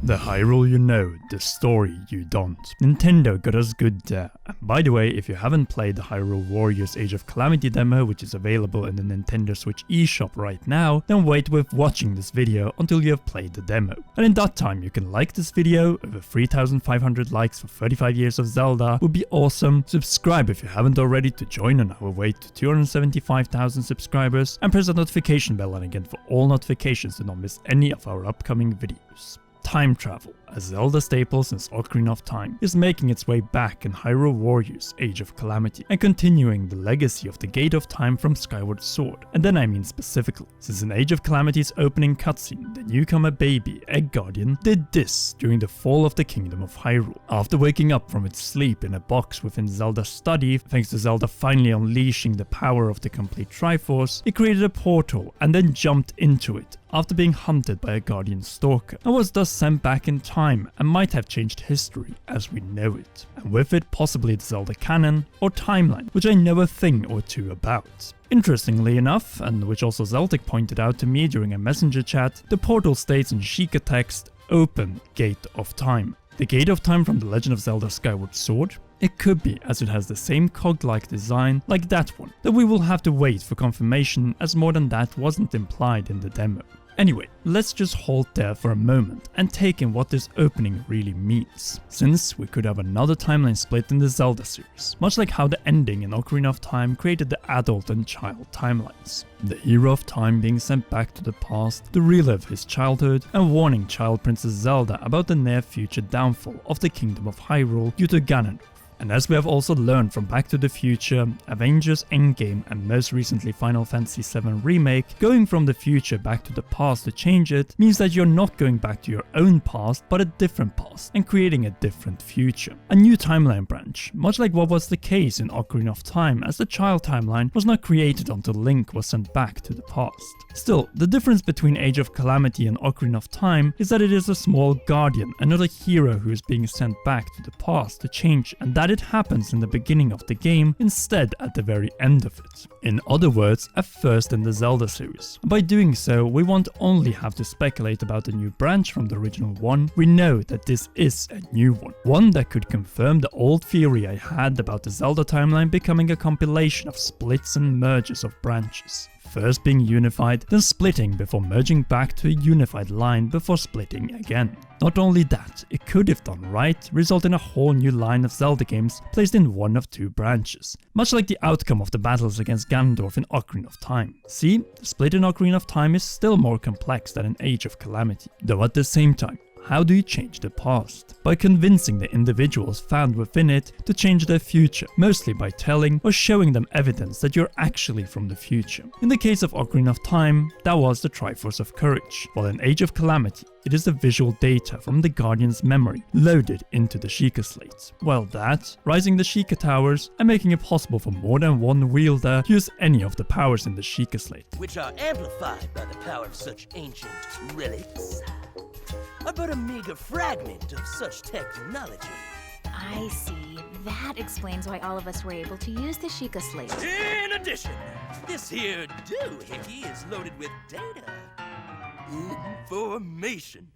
The Hyrule you know, the story you don't. Nintendo got us good there. And by the way, if you haven't played the Hyrule Warriors Age of Calamity demo, which is available in the Nintendo Switch eShop right now, then wait with watching this video until you have played the demo. And in that time you can like this video, over 3,500 likes for 35 years of Zelda would be awesome. Subscribe if you haven't already to join on our way to 275,000 subscribers, and press the notification bell again for all notifications to not miss any of our upcoming videos. Time travel, a Zelda staple since Ocarina of Time, is making its way back in Hyrule Warriors Age of Calamity and continuing the legacy of the Gate of Time from Skyward Sword. And then I mean specifically, since in Age of Calamity's opening cutscene, the newcomer baby, Egg Guardian, did this during the fall of the Kingdom of Hyrule. After waking up from its sleep in a box within Zelda's study, thanks to Zelda finally unleashing the power of the complete Triforce, it created a portal and then jumped into it after being hunted by a Guardian Stalker, and was thus sent back in time and might have changed history as we know it, and with it possibly the Zelda canon or timeline, which I know a thing or two about. Interestingly enough, and which also Zeltic pointed out to me during a messenger chat, the portal states in Sheikah text, "Open Gate of Time." The Gate of Time from the Legend of Zelda Skyward Sword? It could be, as it has the same cog-like design like that one, though we will have to wait for confirmation as more than that wasn't implied in the demo. Anyway, let's just halt there for a moment and take in what this opening really means, since we could have another timeline split in the Zelda series, much like how the ending in Ocarina of Time created the adult and child timelines. The hero of time being sent back to the past to relive his childhood and warning child Princess Zelda about the near future downfall of the Kingdom of Hyrule due to Ganondorf. And as we have also learned from Back to the Future, Avengers Endgame and most recently Final Fantasy VII Remake, going from the future back to the past to change it means that you're not going back to your own past but a different past and creating a different future. A new timeline branch, much like what was the case in Ocarina of Time, as the child timeline was not created until Link was sent back to the past. Still, the difference between Age of Calamity and Ocarina of Time is that it is a small guardian and not a hero who is being sent back to the past to change, and that it happens in the beginning of the game instead at the very end of it. In other words, a first in the Zelda series. By doing so, we won't only have to speculate about a new branch from the original one, we know that this is a new one. One that could confirm the old theory I had about the Zelda timeline becoming a compilation of splits and merges of branches. First being unified, then splitting before merging back to a unified line before splitting again. Not only that, it could, if done right, result in a whole new line of Zelda games placed in one of two branches, much like the outcome of the battles against Ganondorf in Ocarina of Time. See, the split in Ocarina of Time is still more complex than in Age of Calamity, though at the same time, how do you change the past? By convincing the individuals found within it to change their future, mostly by telling or showing them evidence that you're actually from the future. In the case of Ocarina of Time, that was the Triforce of Courage, while in Age of Calamity, it is the visual data from the Guardian's memory loaded into the Sheikah slate. Well, that, rising the Sheikah towers, and making it possible for more than one wielder to use any of the powers in the Sheikah slate, which are amplified by the power of such ancient relics. But a meager fragment of such technology. I see. That explains why all of us were able to use the Sheikah slate. In addition, this here doohickey is loaded with data. Information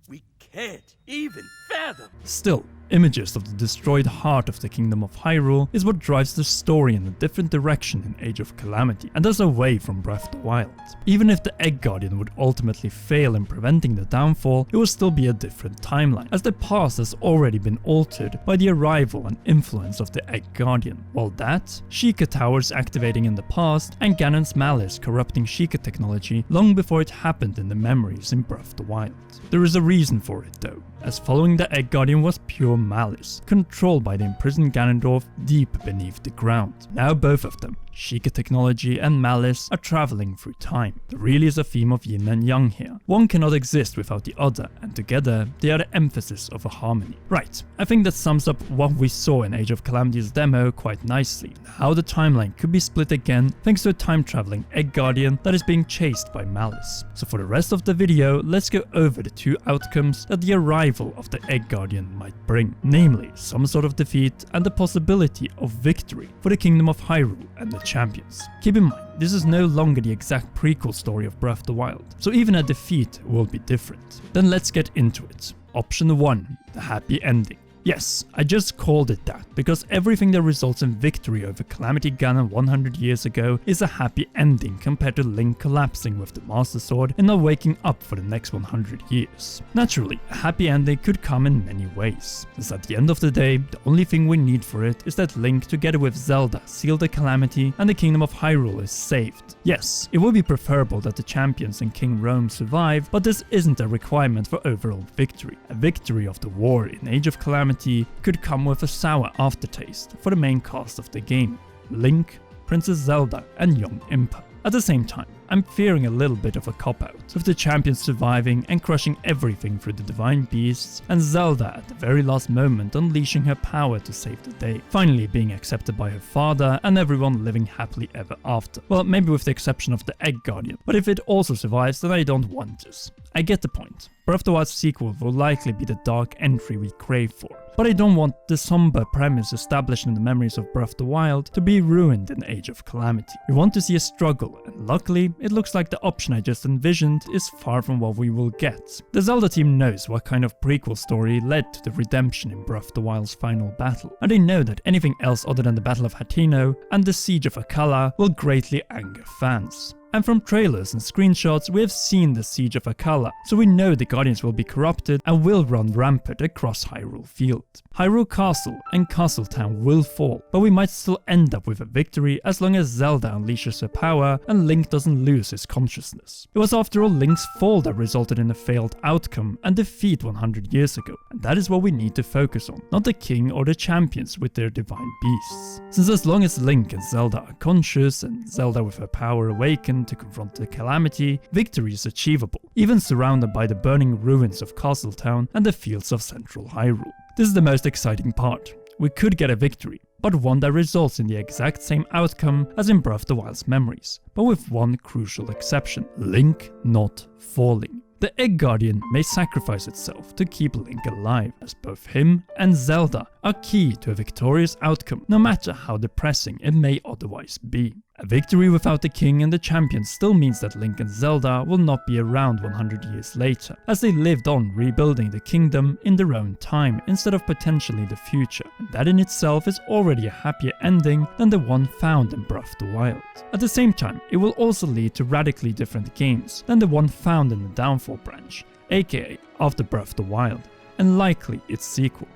we can't even fathom. Still, images of the destroyed heart of the Kingdom of Hyrule is what drives the story in a different direction in Age of Calamity, and thus away from Breath of the Wild. Even if the Egg Guardian would ultimately fail in preventing the downfall, it will still be a different timeline, as the past has already been altered by the arrival and influence of the Egg Guardian. While that, Sheikah towers activating in the past, and Ganon's malice corrupting Sheikah technology long before it happened in the memories in Breath of the Wild. There is a reason for it though, as following the Egg Guardian was pure malice, controlled by the imprisoned Ganondorf deep beneath the ground. Now both of them, Sheikah technology and malice, are traveling through time. There really is a theme of yin and yang here. One cannot exist without the other, and together they are the emphasis of a harmony. Right, I think that sums up what we saw in Age of Calamity's demo quite nicely, and how the timeline could be split again thanks to a time-traveling Egg Guardian that is being chased by malice. So for the rest of the video, let's go over the two outcomes that the arrival of the Egg Guardian might bring, namely some sort of defeat and the possibility of victory for the Kingdom of Hyrule and the champions. Keep in mind, this is no longer the exact prequel story of Breath of the Wild, so even a defeat will be different. Then let's get into it. Option 1, the happy ending. Yes, I just called it that, because everything that results in victory over Calamity Ganon 100 years ago is a happy ending compared to Link collapsing with the Master Sword and not waking up for the next 100 years. Naturally, a happy ending could come in many ways, as at the end of the day, the only thing we need for it is that Link together with Zelda seal the Calamity and the Kingdom of Hyrule is saved. Yes, it would be preferable that the champions and King Rhoam survive, but this isn't a requirement for overall victory. A victory of the war in Age of Calamity could come with a sour aftertaste for the main cast of the game: Link, Princess Zelda and young Impa. At the same time, I'm fearing a little bit of a cop-out, with the champions surviving and crushing everything through the divine beasts, and Zelda at the very last moment unleashing her power to save the day, finally being accepted by her father and everyone living happily ever after. Well, maybe with the exception of the Egg Guardian, but if it also survives, then I don't want this. I get the point. Breath of the Wild's sequel will likely be the dark entry we crave for, but I don't want the somber premise established in the memories of Breath of the Wild to be ruined in Age of Calamity. We want to see a struggle, and luckily, it looks like the option I just envisioned is far from what we will get. The Zelda team knows what kind of prequel story led to the redemption in Breath of the Wild's final battle, and they know that anything else other than the Battle of Hateno and the Siege of Akkala will greatly anger fans. And from trailers and screenshots, we have seen the Siege of Akkala, so we know the Guardians will be corrupted and will run rampant across Hyrule Field. Hyrule Castle and Castletown will fall, but we might still end up with a victory as long as Zelda unleashes her power and Link doesn't lose his consciousness. It was after all Link's fall that resulted in a failed outcome and defeat 100 years ago, and that is what we need to focus on, not the king or the champions with their divine beasts. Since as long as Link and Zelda are conscious and Zelda with her power awakened to confront the Calamity, victory is achievable, even surrounded by the burning ruins of Castletown and the fields of central Hyrule. This is the most exciting part. We could get a victory, but one that results in the exact same outcome as in Breath of the Wild's memories, but with one crucial exception: Link not falling. The Egg Guardian may sacrifice itself to keep Link alive, as both him and Zelda are key to a victorious outcome, no matter how depressing it may otherwise be. A victory without the king and the champions still means that Link and Zelda will not be around 100 years later, as they lived on rebuilding the kingdom in their own time instead of potentially the future, and that in itself is already a happier ending than the one found in Breath of the Wild. At the same time, it will also lead to radically different games than the one found in the Downfall branch, aka after Breath of the Wild, and likely its sequel.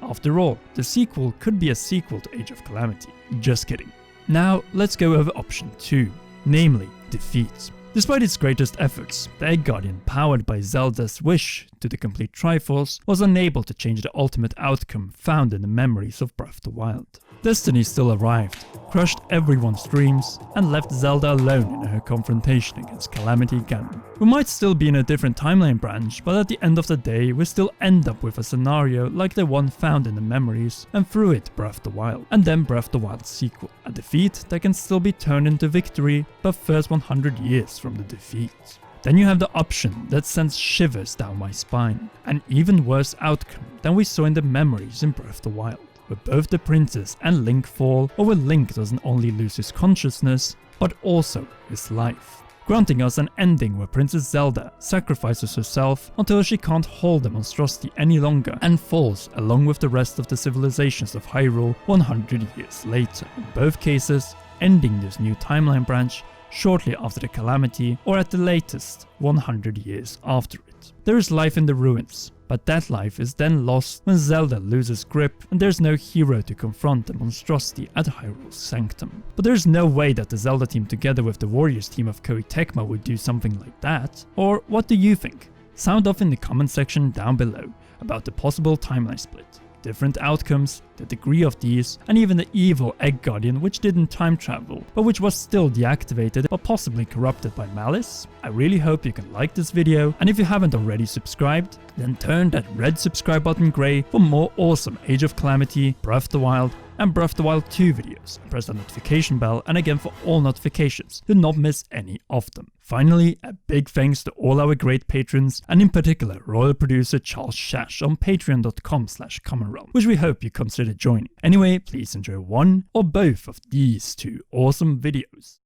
After all, the sequel could be a sequel to Age of Calamity. Just kidding. Now, let's go over option 2, namely defeat. Despite its greatest efforts, the Egg Guardian, powered by Zelda's wish to the complete Triforce, was unable to change the ultimate outcome found in the memories of Breath of the Wild. Destiny still arrived, crushed everyone's dreams, and left Zelda alone in her confrontation against Calamity Ganon. We might still be in a different timeline branch, but at the end of the day, we still end up with a scenario like the one found in the memories, and through it Breath of the Wild, and then Breath of the Wild's sequel. A defeat that can still be turned into victory, but first 100 years from the defeat. Then you have the option that sends shivers down my spine, an even worse outcome than we saw in the memories in Breath of the Wild, where both the princess and Link fall, or where Link doesn't only lose his consciousness, but also his life, granting us an ending where Princess Zelda sacrifices herself until she can't hold the monstrosity any longer and falls along with the rest of the civilizations of Hyrule 100 years later. In both cases, ending this new timeline branch shortly after the Calamity, or at the latest 100 years after it. There is life in the ruins, but that life is then lost when Zelda loses grip and there's no hero to confront the monstrosity at Hyrule's sanctum. But there's no way that the Zelda team together with the Warriors team of Koei Tecmo would do something like that. Or what do you think? Sound off in the comment section down below about the possible timeline split, different outcomes, the degree of these, and even the evil Egg Guardian which didn't time travel, but which was still deactivated but possibly corrupted by malice. I really hope you can like this video, and if you haven't already subscribed, then turn that red subscribe button grey for more awesome Age of Calamity, Breath of the Wild, and Breath of the Wild 2 videos, and press the notification bell and again for all notifications to not miss any of them. Finally, a big thanks to all our great patrons, and in particular royal producer Charles Shash on patreon.com/commonrealm, which we hope you consider joining. Anyway, please enjoy one or both of these two awesome videos.